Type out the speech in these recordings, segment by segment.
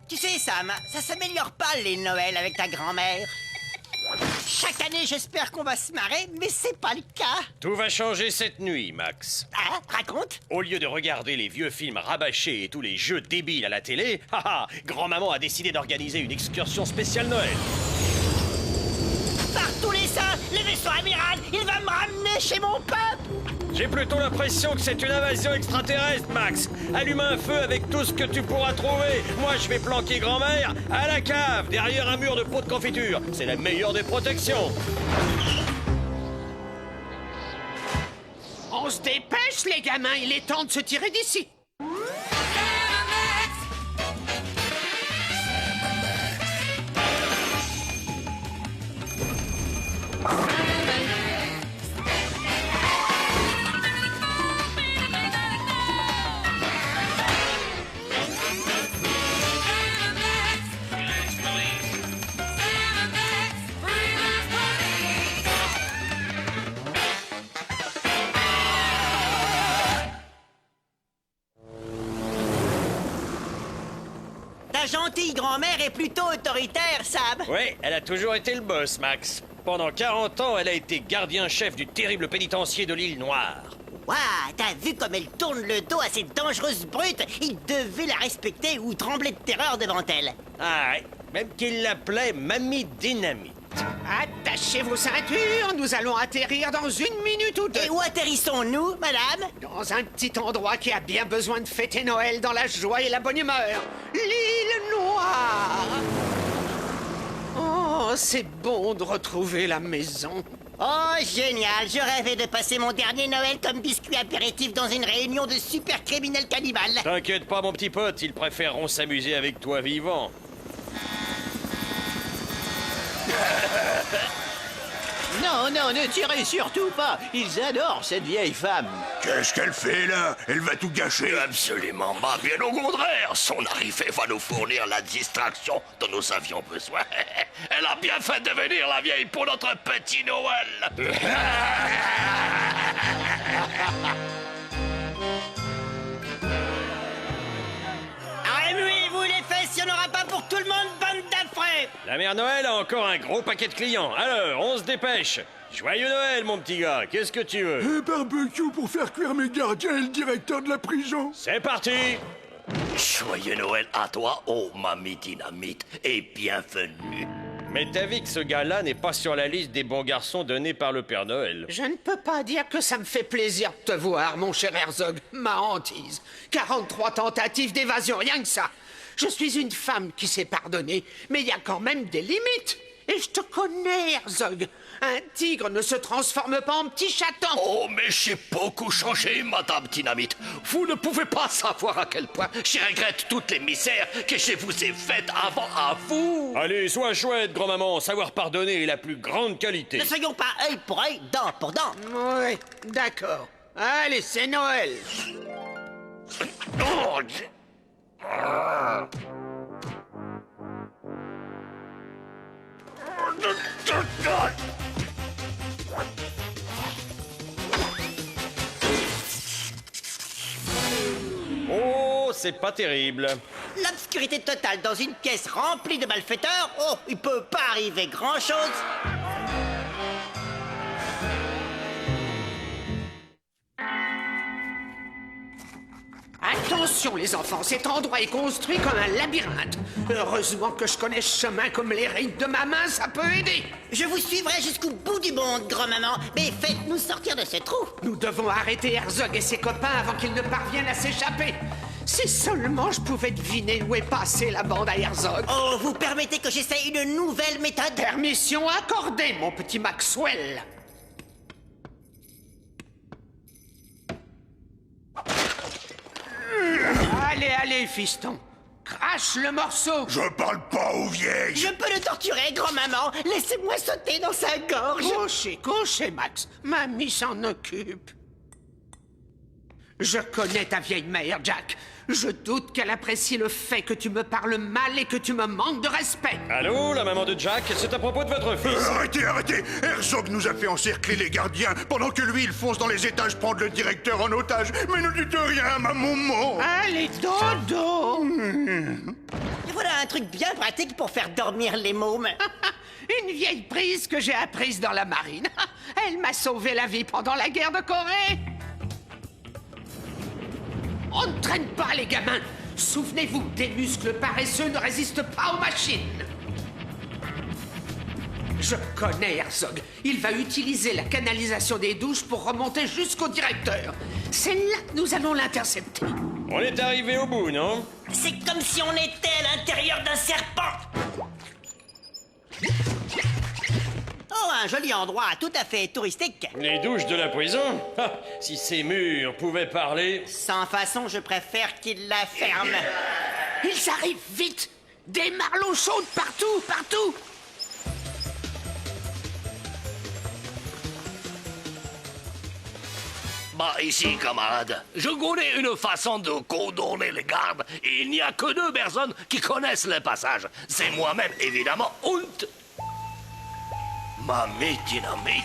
Tu sais, Sam, ça s'améliore pas les Noëls avec ta grand-mère. Chaque année, j'espère qu'on va se marrer, mais c'est pas le cas. Tout va changer cette nuit, Max. Ah, raconte. Au lieu de regarder les vieux films rabâchés et tous les jeux débiles à la télé, grand-maman a décidé d'organiser une excursion spéciale Noël. Par tous les saints, le vaisseau amiral, il va me ramener chez mon peuple. J'ai plutôt l'impression que c'est une invasion extraterrestre, Max. Allume un feu avec tout ce que tu pourras trouver. Moi, je vais planquer grand-mère à la cave, derrière un mur de pots de confiture. C'est la meilleure des protections. On se dépêche, les gamins, il est temps de se tirer d'ici. Ta gentille grand-mère est plutôt autoritaire, Sam. Ouais, elle a toujours été le boss, Max. Pendant 40 ans, elle a été gardien-chef du terrible pénitencier de l'île Noire. Ouah, t'as vu comme elle tourne le dos à cette dangereuse brute? Il devait la respecter ou trembler de terreur devant elle. Ah ouais, même qu'il l'appelait Mamie Dynamite. Attachez vos ceintures, nous allons atterrir dans 1 minute ou 2. Et où atterrissons-nous, madame? Dans un petit endroit qui a bien besoin de fêter Noël dans la joie et la bonne humeur. L'île Noire. Oh, c'est bon de retrouver la maison. Oh, génial! Je rêvais de passer mon dernier Noël comme biscuit apéritif dans une réunion de super criminels cannibales. T'inquiète pas, mon petit pote, ils préféreront s'amuser avec toi vivant. Non, non, ne tirez surtout pas. Ils adorent cette vieille femme. Qu'est-ce qu'elle fait là? Elle va tout gâcher. Absolument pas, bien au contraire. Son arrivée va nous fournir la distraction dont nous avions besoin. Elle a bien fait de venir, la vieille, pour notre petit Noël. Remuez-vous les fesses, il n'y en aura pas pour tout le monde, bande d'affreux! La mère Noël a encore un gros paquet de clients. Alors, on se dépêche. Joyeux Noël, mon petit gars. Qu'est-ce que tu veux? Un barbecue pour faire cuire mes gardiens et le directeur de la prison. C'est parti! Joyeux Noël à toi, oh Mamie Dynamite, et bienvenue. Mais t'as vu que ce gars-là n'est pas sur la liste des bons garçons donnés par le Père Noël. Je ne peux pas dire que ça me fait plaisir de te voir, mon cher Herzog. Ma hantise. 43 tentatives d'évasion, rien que ça. Je suis une femme qui s'est pardonnée, mais il y a quand même des limites. Et je te connais, Herzog. Un tigre ne se transforme pas en petit chaton. Oh, mais j'ai beaucoup changé, Madame Dynamite. Vous ne pouvez pas savoir à quel point je regrette toutes les misères que je vous ai faites avant à vous. Allez, sois chouette, grand-maman. Savoir pardonner est la plus grande qualité. Ne soyons pas œil pour œil, dent pour dent. Oui, d'accord. Allez, c'est Noël. Oh, Oh, c'est pas terrible. L'obscurité totale dans une pièce remplie de malfaiteurs, oh, il peut pas arriver grand-chose. Attention les enfants, cet endroit est construit comme un labyrinthe. Heureusement que je connais ce chemin comme les rides de ma main, ça peut aider. Je vous suivrai jusqu'au bout du monde, grand-maman, mais faites-nous sortir de ce trou. Nous devons arrêter Herzog et ses copains avant qu'ils ne parviennent à s'échapper. Si seulement je pouvais deviner où est passée la bande à Herzog. Oh, vous permettez que j'essaie une nouvelle méthode? Permission accordée, mon petit Maxwell. Allez, allez, fiston. Crache le morceau. Je parle pas aux vieilles. Je peux le torturer, grand-maman. Laissez-moi sauter dans sa gorge. Couchez, couchez, Max. Mamie s'en occupe. Je connais ta vieille mère, Jack. Je doute qu'elle apprécie le fait que tu me parles mal et que tu me manques de respect. Allô, la maman de Jack, c'est à propos de votre fils. Arrêtez, arrêtez. Herzog nous a fait encercler les gardiens pendant que lui, il fonce dans les étages prendre le directeur en otage. Mais ne dites rien à ma maman. Allez, dodo. voilà un truc bien pratique pour faire dormir les mômes. Une vieille prise que j'ai apprise dans la marine. Elle m'a sauvé la vie pendant la guerre de Corée. On ne traîne pas, les gamins. Souvenez-vous, des muscles paresseux ne résistent pas aux machines. Je connais Herzog. Il va utiliser la canalisation des douches pour remonter jusqu'au directeur. C'est là que nous allons l'intercepter. On est arrivé au bout, non? C'est comme si on était à l'intérieur d'un serpent. Oh, un joli endroit tout à fait touristique. Les douches de la prison? Ah, si ces murs pouvaient parler... Sans façon, je préfère qu'ils la ferment. Ils arrivent vite. Des marlots chaudes partout, partout. Bah, ici, camarade, je connais une façon de condamner les gardes et il n'y a que 2 personnes qui connaissent le passage. C'est moi-même, évidemment, und... Mamie Dynamite.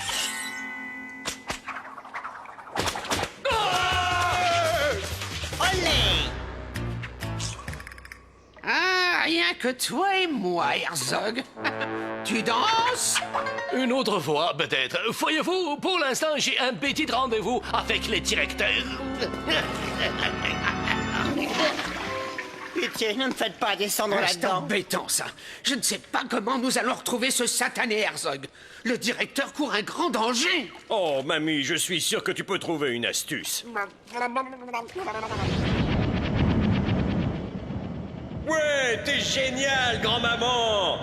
Olé! Ah, rien que toi et moi, Herzog. Tu danses? Une autre fois, peut-être. Voyez-vous, pour l'instant, j'ai un petit rendez-vous avec les directeurs. Pitié, ne me faites pas descendre C'est là-dedans. embêtant, ça. Je ne sais pas comment nous allons retrouver ce satané Herzog. Le directeur court un grand danger. Oh, mamie, je suis sûr que tu peux trouver une astuce. Ouais, t'es génial, grand-maman!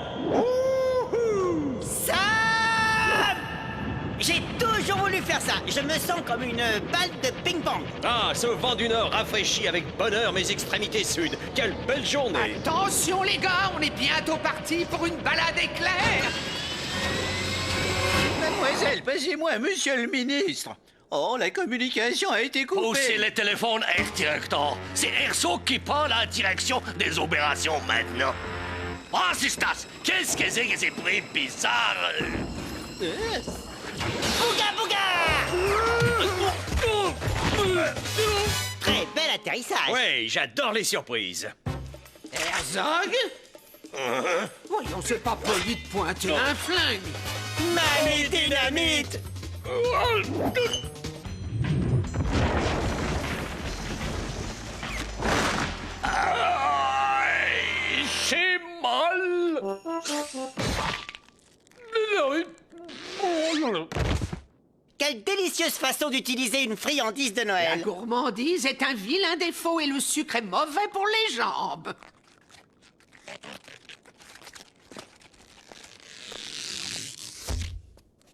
Sam! J'ai toujours voulu faire ça. Je me sens comme une balle de ping-pong. Ah, ce vent du Nord rafraîchit avec bonheur mes extrémités sud. Quelle belle journée! Attention, les gars, on est bientôt parti pour une balade éclair. Mademoiselle, passez-moi, monsieur le ministre. Oh, la communication a été coupée. Poussez le téléphone, Herr Directeur. C'est Herzog qui prend la direction des opérations maintenant. Ah, Sistas, qu'est-ce que c'est que ces bruits bizarres? Bouga, bouga! Très bel atterrissage. Ouais, j'adore les surprises. Herzog? Voyons, c'est pas poli de pointer un flingue. Mamie Dynamite! J'ai mal. Quelle délicieuse façon d'utiliser une friandise de La Noël. gourmandise est un vilain défaut et le sucre est mauvais pour les jambes.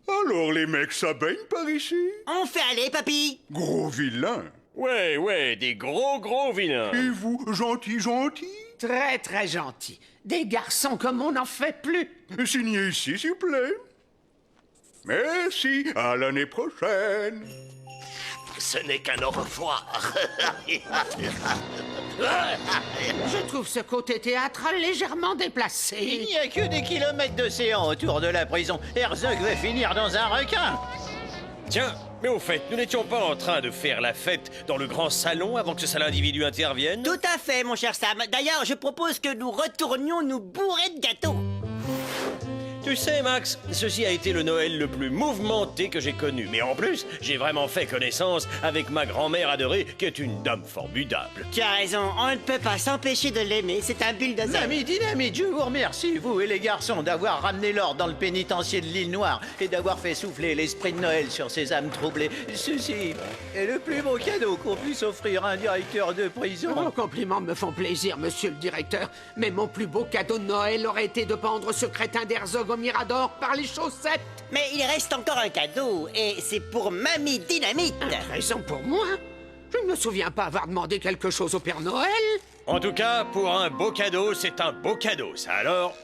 Alors, les mecs, ça baigne par ici? On fait aller, papy. Gros vilain. Ouais, des gros vilains. Et vous, gentil? Très, très gentil. Des garçons comme on n'en fait plus. Signez ici, s'il vous plaît. Merci, à l'année prochaine. Ce n'est qu'un au revoir. Je trouve ce côté théâtral légèrement Il déplacé. n'y a que des kilomètres d'océan autour de la prison. Herzog va finir dans un requin. Tiens, mais au fait, nous n'étions pas en train de faire la fête dans le grand salon avant que ce sale individu intervienne? Tout à fait, mon cher Sam. D'ailleurs, je propose que nous retournions nous bourrer de gâteaux. Tu sais, Max, ceci a été le Noël le plus mouvementé que j'ai connu. Mais en plus, j'ai vraiment fait connaissance avec ma grand-mère adorée, qui est une dame formidable. Tu as raison, on ne peut pas s'empêcher de l'aimer. C'est un bulldozer. Mamie Dynamite, je vous remercie, vous et les garçons, d'avoir ramené l'ordre dans le pénitencier de l'île Noire et d'avoir fait souffler l'esprit de Noël sur ces âmes troublées. Ceci est le plus beau cadeau qu'on puisse offrir à un directeur de prison. Vos compliments me font plaisir, monsieur le directeur, mais mon plus beau cadeau de Noël aurait été de pendre ce crétin d'Herzog au Mirador par les chaussettes. Mais il reste encore un cadeau, et c'est pour Mamie Dynamite. Raison pour moi. Je ne me souviens pas avoir demandé quelque chose au Père Noël. En tout cas, pour un beau cadeau, c'est un beau cadeau, ça alors.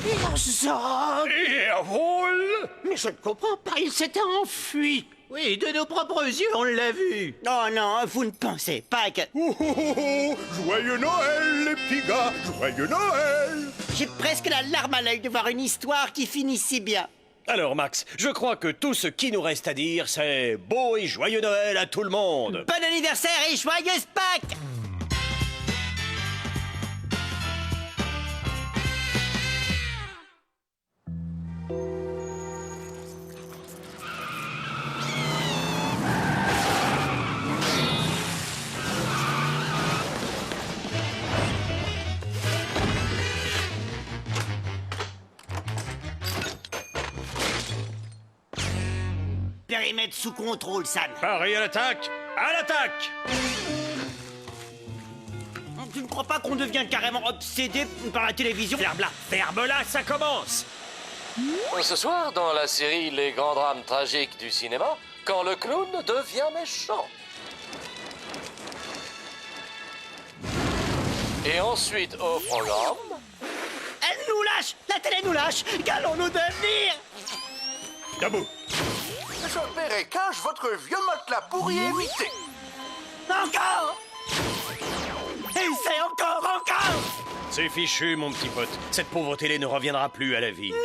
Herzog! Jawohl! Mais je ne comprends pas, il s'était enfui. Oui, de nos propres yeux, on l'a vu. Oh non, vous ne pensez pas que... Joyeux Noël, les petits gars! Joyeux Noël! J'ai presque la larme à l'œil de voir une histoire qui finit si bien. Alors, Max, je crois que tout ce qui nous reste à dire, c'est beau et joyeux Noël à tout le monde. Bon anniversaire et joyeuse Pâques! périmètre sous contrôle, Sam. Paris à l'attaque! À l'attaque! Tu ne crois pas qu'on devient carrément obsédé par la télévision? Ferme-la, ça commence! Ce soir, dans la série Les grands drames tragiques du cinéma, quand le clown devient méchant. Et ensuite au programme... Elle nous lâche! La télé nous lâche! Qu'allons-nous devenir? Debout! J'opérais cache votre vieux matelas pour y éviter. Encore! Et c'est encore! C'est fichu, mon petit pote. Cette pauvre télé ne reviendra plus à la vie. Non!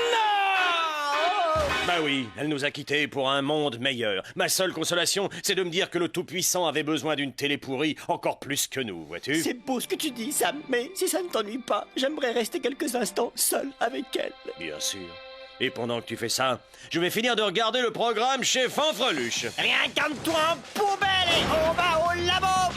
Bah oui, elle nous a quittés pour un monde meilleur. Ma seule consolation, c'est de me dire que le Tout-Puissant avait besoin d'une télé pourrie encore plus que nous, vois-tu? C'est beau ce que tu dis, Sam, mais si ça ne t'ennuie pas, j'aimerais rester quelques instants seul avec elle. Bien sûr. Et pendant que tu fais ça, je vais finir de regarder le programme chez Fanfreluche. Rien qu'un toi en poubelle et on va au labo!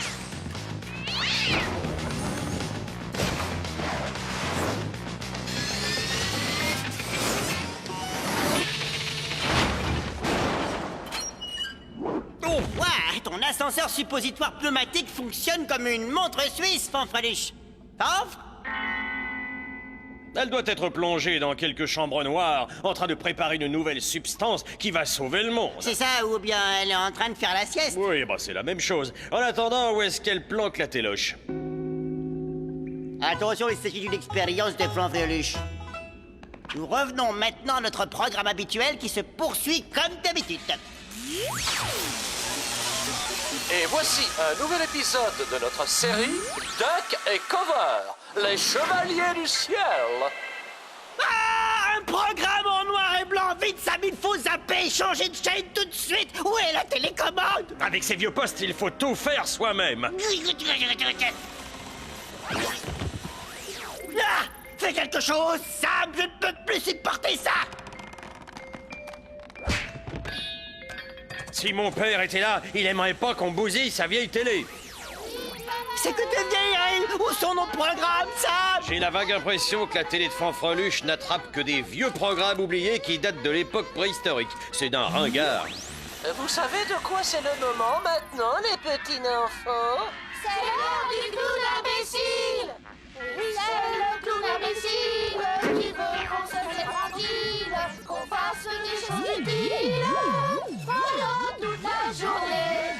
Oh, ouais, ton ascenseur suppositoire pneumatique fonctionne comme une montre suisse, Fanfreluche. Fanf? Elle doit être plongée dans quelques chambres noires, en train de préparer une nouvelle substance qui va sauver le monde. C'est ça, ou bien elle est en train de faire la sieste? Oui, bah c'est la même chose. En attendant, où est-ce qu'elle planque la téloche? Attention, il s'agit d'une expérience de Fanfreluche. Nous revenons maintenant à notre programme habituel qui se poursuit comme d'habitude. Et voici un nouvel épisode de notre série Duck et Cover, les chevaliers du ciel. Ah, un programme en noir et blanc. Vite, Sam, il faut zapper, changer de chaîne tout de suite. Où est la télécommande? Avec ces vieux postes, il faut tout faire soi-même. Ah, fais quelque chose, Sam, je ne peux plus supporter ça. Si mon père était là, il aimerait pas qu'on bousille sa vieille télé. C'est que devient elle? Où sont nos programmes, Sam? J'ai la vague impression que la télé de Fanfreluche n'attrape que des vieux programmes oubliés qui datent de l'époque préhistorique. C'est d'un ringard. Vous savez de quoi c'est le moment maintenant, les petits enfants? C'est l'heure du clown imbécile! Oui, c'est le clown imbécile qui veut qu'on se fait tranquille, qu'on fasse des choses utiles pendant toute la journée.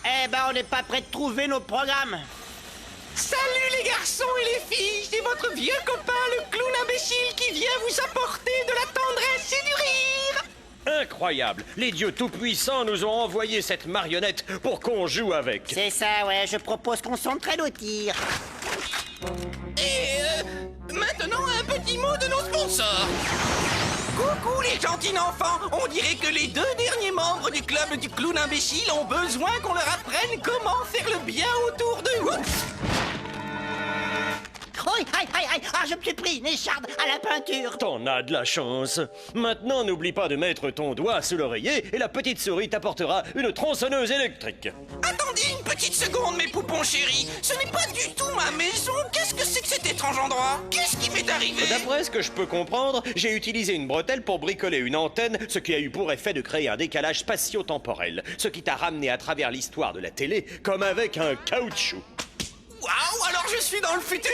Eh ben, on n'est pas prêt de trouver nos programmes. Salut les garçons et les filles, c'est votre vieux copain le clown imbécile qui vient vous apporter de la tendresse et du rire. Incroyable. Les dieux tout-puissants nous ont envoyé cette marionnette pour qu'on joue avec. C'est ça, ouais, je propose qu'on s'entraîne au tir. Et maintenant un petit mot de nos sponsors. Coucou les gentils enfants, on dirait que les 2 derniers membres du club du clown imbécile ont besoin qu'on leur apprenne comment faire le bien autour d'eux. Aïe, aïe, aïe, aïe, ah, je me suis pris une écharde à la peinture. T'en as de la chance. Maintenant, n'oublie pas de mettre ton doigt sous l'oreiller et la petite souris t'apportera une tronçonneuse électrique. Attendez une petite seconde mes poupons chéris, ce n'est pas du tout ma maison, qu'est-ce que c'est que cet étrange endroit? Qu'est-ce qui m'est arrivé? D'après ce que je peux comprendre, j'ai utilisé une bretelle pour bricoler une antenne, ce qui a eu pour effet de créer un décalage spatio-temporel, ce qui t'a ramené à travers l'histoire de la télé comme avec un caoutchouc. Waouh, alors je suis dans le futur?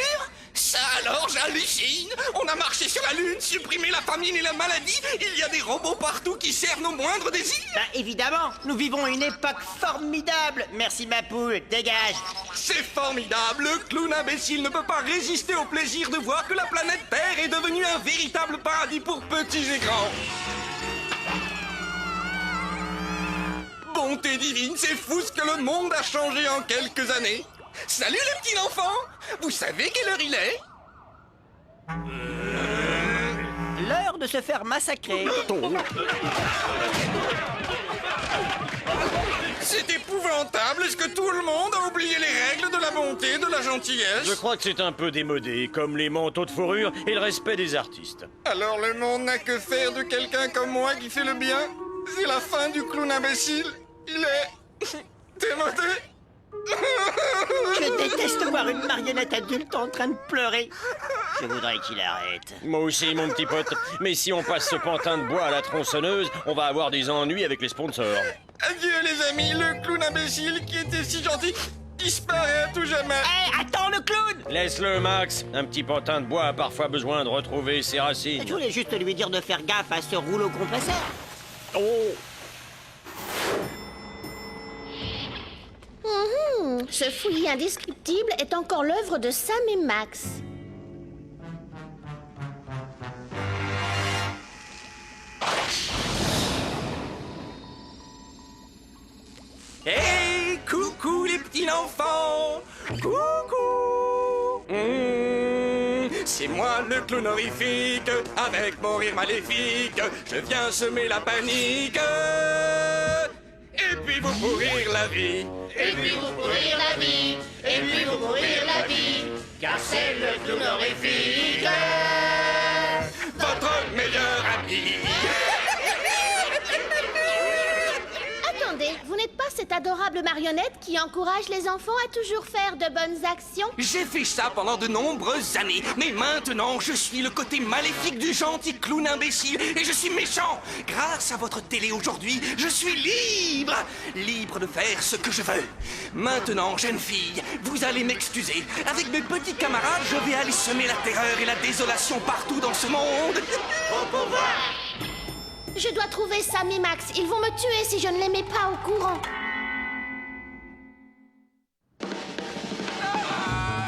Ça alors, j'hallucine! On a marché sur la Lune, supprimé la famine et la maladie, il y a des robots partout qui servent nos moindres désirs! Bah évidemment, nous vivons une époque formidable. Merci ma poule, dégage. C'est formidable! Le clown imbécile ne peut pas résister au plaisir de voir que la planète Terre est devenue un véritable paradis pour petits et grands! Bonté divine, c'est fou ce que le monde a changé en quelques années! Salut les petits enfants! Vous savez quelle heure il est? L'heure de se faire massacrer. C'est épouvantable! Est-ce que tout le monde a oublié les règles de la bonté, de la gentillesse? Je crois que c'est un peu démodé, comme les manteaux de fourrure et le respect des artistes. Alors le monde n'a que faire de quelqu'un comme moi qui fait le bien? C'est la fin du clown imbécile? Il est T'es monté? Je déteste voir une marionnette adulte en train de pleurer. Je voudrais qu'il arrête. Moi aussi, mon petit pote. Mais si on passe ce pantin de bois à la tronçonneuse, on va avoir des ennuis avec les sponsors. Adieu les amis, le clown imbécile qui était si gentil disparaît à tout jamais. Hé, attends le clown! Laisse-le, Max. Un petit pantin de bois a parfois besoin de retrouver ses racines. Je voulais juste lui dire de faire gaffe à ce rouleau compresseur. Oh! Ce fouillis indescriptible est encore l'œuvre de Sam et Max. Hey, coucou les petits enfants. Coucou. C'est moi le clown horrifique, avec mon rire maléfique, je viens semer la panique. Et puis vous pourrir la vie. Et puis vous pourrir la vie, et puis vous pourrir la vie, car c'est le clown horrifique. Votre meilleur ami. Attendez, vous n'êtes pas cette adorable marionnette qui encourage les enfants à toujours faire de bonnes actions? J'ai fait ça pendant de nombreuses années, mais maintenant je suis le côté maléfique du gentil clown imbécile et je suis méchant. Grâce à votre télé aujourd'hui, je suis libre, libre de faire ce que je veux. Maintenant, jeune fille, vous allez m'excuser. Avec mes petits camarades, je vais aller semer la terreur et la désolation partout dans ce monde. Au pouvoir. Je dois trouver Sam et Max. Ils vont me tuer si je ne les mets pas au courant.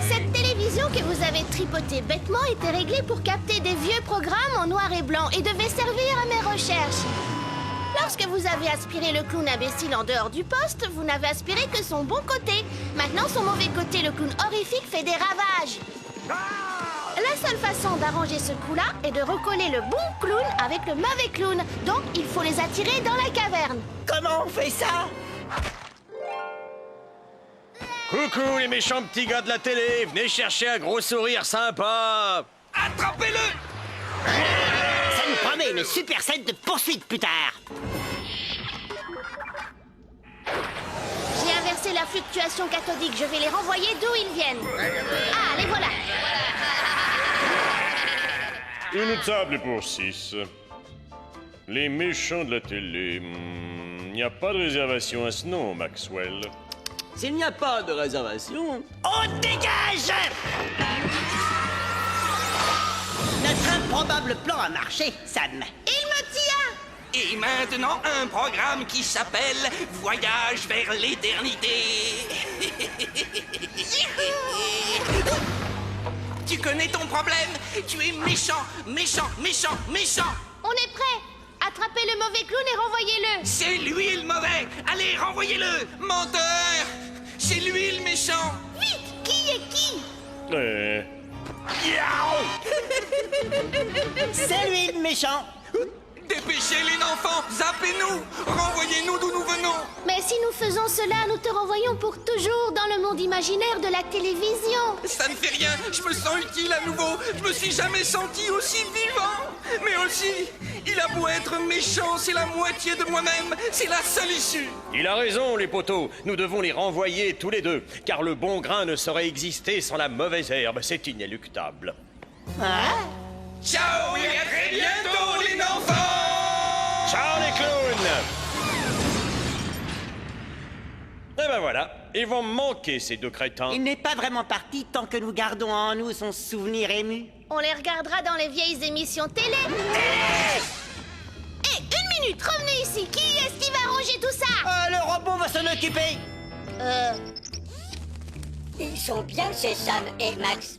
Cette télévision que vous avez tripotée bêtement était réglée pour capter des vieux programmes en noir et blanc et devait servir à mes recherches. Lorsque vous avez aspiré le clown imbécile en dehors du poste, vous n'avez aspiré que son bon côté. Maintenant, son mauvais côté, le clown horrifique, fait des ravages. La seule façon d'arranger ce coup-là est de recoller le bon clown avec le mauvais clown. Donc, il faut les attirer dans la caverne. Comment on fait ça? Coucou les méchants petits gars de la télé, venez chercher un gros sourire sympa. Attrapez-le! Ça nous promet une super scène de poursuite plus tard. J'ai inversé la fluctuation cathodique. Je vais les renvoyer d'où ils viennent. Ah, les voilà. Une table pour 6. Les méchants de la télé. Il n'y a pas de réservation à ce nom, Maxwell. S'il n'y a pas de réservation... On dégage! Notre improbable plan a marché, Sam. Il me tient! Et maintenant, un programme qui s'appelle Voyage vers l'éternité. Tu connais ton problème? Tu es méchant, méchant, méchant, méchant. On est prêt. Attrapez le mauvais clown et renvoyez-le. C'est lui le mauvais. Allez, renvoyez-le. Menteur. C'est lui le méchant. Vite, qui est qui? C'est lui le méchant. Dépêchez les enfants, zappez-nous. Renvoyez-nous d'où nous venons. Mais si nous faisons cela, nous te renvoyons pour toujours dans le monde imaginaire de la télévision. Ça ne fait rien, je me sens utile à nouveau. Je me suis jamais senti aussi vivant. Mais aussi, il a beau être méchant, c'est la moitié de moi-même. C'est la seule issue. Il a raison, les poteaux. Nous devons les renvoyer tous les deux, car le bon grain ne saurait exister sans la mauvaise herbe. C'est inéluctable. Ciao et à très bientôt, les enfants. Ciao, les clowns. Et ben voilà, ils vont me manquer, ces deux crétins. Il n'est pas vraiment parti tant que nous gardons en nous son souvenir ému. On les regardera dans les vieilles émissions télé. Hé, une minute, revenez ici. Qui est-ce qui va ranger tout ça? Le robot va s'en occuper. Ils sont bien chez Sam et Max.